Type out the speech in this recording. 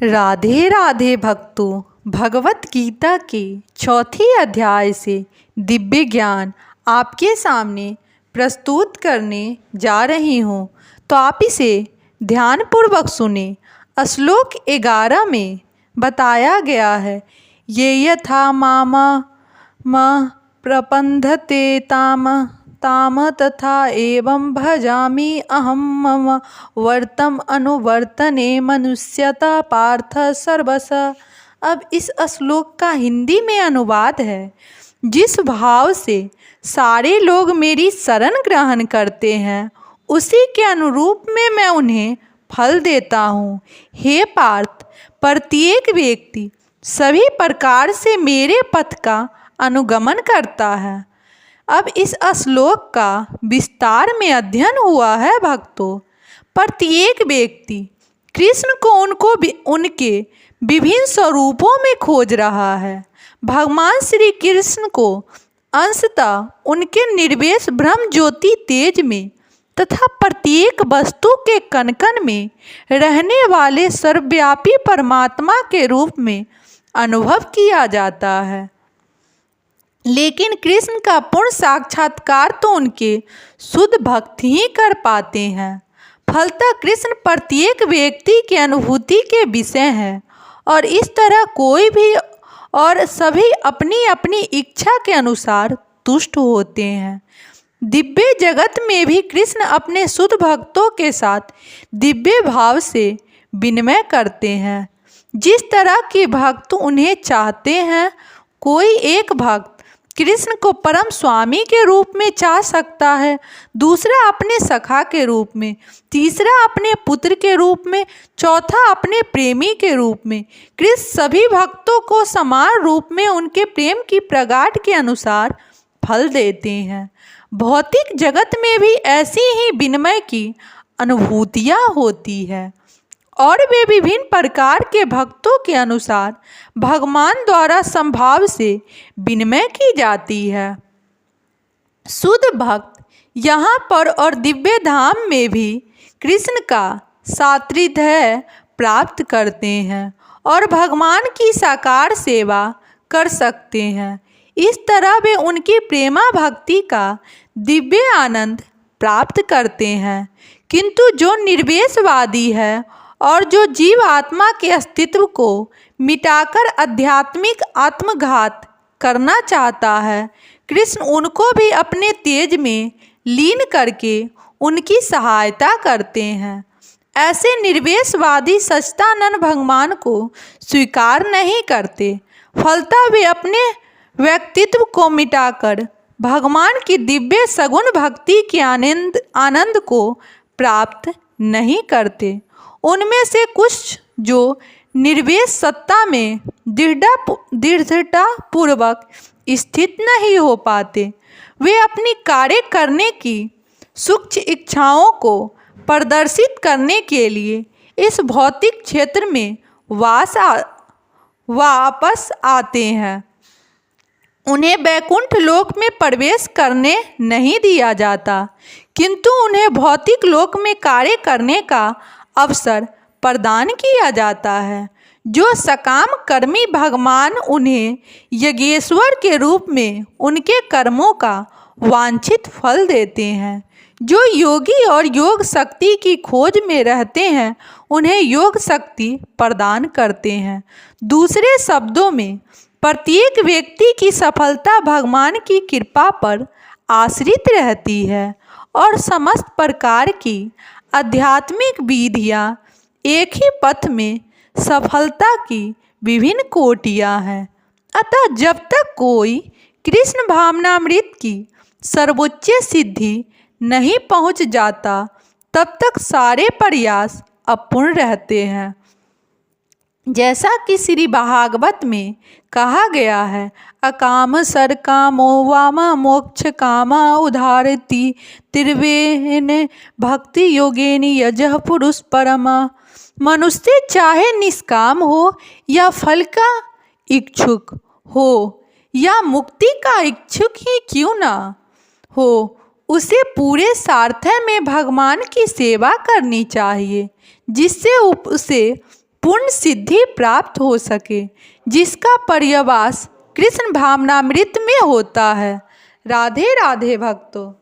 राधे राधे भक्तों, भगवत गीता के चौथे अध्याय से दिव्य ज्ञान आपके सामने प्रस्तुत करने जा रही हूँ, तो आप इसे ध्यानपूर्वक सुने। श्लोक 11 में बताया गया है, ये यथा मामा म प्रपंधते ताम ताम तथा एवं भजामि अहम मम वर्तम अनुवर्तने मनुष्यता पार्थ सर्वस। अब इस श्लोक का हिंदी में अनुवाद है, जिस भाव से सारे लोग मेरी शरण ग्रहण करते हैं उसी के अनुरूप में मैं उन्हें फल देता हूँ। हे पार्थ, प्रत्येक व्यक्ति सभी प्रकार से मेरे पथ का अनुगमन करता है। अब इस श्लोक का विस्तार में अध्ययन हुआ है भक्तों। प्रत्येक व्यक्ति कृष्ण को उनके विभिन्न स्वरूपों में खोज रहा है। भगवान श्री कृष्ण को अंशतः उनके निर्वेश ब्रह्म ज्योति तेज में तथा प्रत्येक वस्तु के कण कण में रहने वाले सर्वव्यापी परमात्मा के रूप में अनुभव किया जाता है, लेकिन कृष्ण का पूर्ण साक्षात्कार तो उनके शुद्ध भक्त ही कर पाते हैं। फलतः कृष्ण प्रत्येक व्यक्ति की अनुभूति के विषय हैं और इस तरह कोई भी और सभी अपनी अपनी इच्छा के अनुसार तुष्ट होते हैं। दिव्य जगत में भी कृष्ण अपने शुद्ध भक्तों के साथ दिव्य भाव से विनिमय करते हैं। जिस तरह के भक्त उन्हें चाहते हैं, कोई एक भक्त कृष्ण को परम स्वामी के रूप में चाह सकता है, दूसरा अपने सखा के रूप में, तीसरा अपने पुत्र के रूप में, चौथा अपने प्रेमी के रूप में। कृष्ण सभी भक्तों को समान रूप में उनके प्रेम की प्रगाढ़ के अनुसार फल देते हैं। भौतिक जगत में भी ऐसी ही विनिमय की अनुभूतियाँ होती है और वे विभिन्न प्रकार के भक्तों के अनुसार भगवान द्वारा संभाव से विनिमय की जाती है। शुद्ध भक्त यहाँ पर और दिव्य धाम में भी कृष्ण का सान्निध्य प्राप्त करते हैं और भगवान की साकार सेवा कर सकते हैं। इस तरह वे उनकी प्रेमा भक्ति का दिव्य आनंद प्राप्त करते हैं। किंतु जो निर्वेशवादी है और जो जीव आत्मा के अस्तित्व को मिटाकर आध्यात्मिक आत्मघात करना चाहता है, कृष्ण उनको भी अपने तेज में लीन करके उनकी सहायता करते हैं। ऐसे निर्वेशवादी सच्चिदानंद भगवान को स्वीकार नहीं करते, फलतः वे अपने व्यक्तित्व को मिटाकर भगवान की दिव्य सगुण भक्ति के आनंद को प्राप्त नहीं करते। उनमें से कुछ जो निर्वेश सत्ता में दृढ़ता पूर्वक स्थित नहीं हो पाते, वे अपनी कार्य करने की सूक्ष्म इच्छाओं को प्रदर्शित करने के लिए इस भौतिक क्षेत्र में वापस आते हैं। उन्हें वैकुंठ लोक में प्रवेश करने नहीं दिया जाता, किंतु उन्हें भौतिक लोक में कार्य करने का अवसर प्रदान किया जाता है। जो सकाम कर्मी भगवान उन्हें यज्ञेश्वर के रूप में उनके कर्मों का वांछित फल देते हैं। जो योगी और योग शक्ति की खोज में रहते हैं, उन्हें योग शक्ति प्रदान करते हैं। दूसरे शब्दों में, प्रत्येक व्यक्ति की सफलता भगवान की कृपा पर आश्रित रहती है और समस्त प्रकार की आध्यात्मिक विधियाँ एक ही पथ में सफलता की विभिन्न कोटियाँ हैं। अतः जब तक कोई कृष्ण भावनामृत की सर्वोच्च सिद्धि नहीं पहुँच जाता, तब तक सारे प्रयास अपूर्ण रहते हैं। जैसा कि श्री भागवत में कहा गया है, अकाम सर कामो वाम मोक्ष कामा उधारति त्रिवेन भक्ति योगेन यजः पुरुष परम। मनुष्य चाहे निष्काम हो या फल का इच्छुक हो या मुक्ति का इच्छुक ही क्यों ना हो, उसे पूरे सार्थक में भगवान की सेवा करनी चाहिए, जिससे उसे पूर्ण सिद्धि प्राप्त हो सके, जिसका पर्यवास कृष्ण भावनामृत में होता है। राधे राधे भक्तों।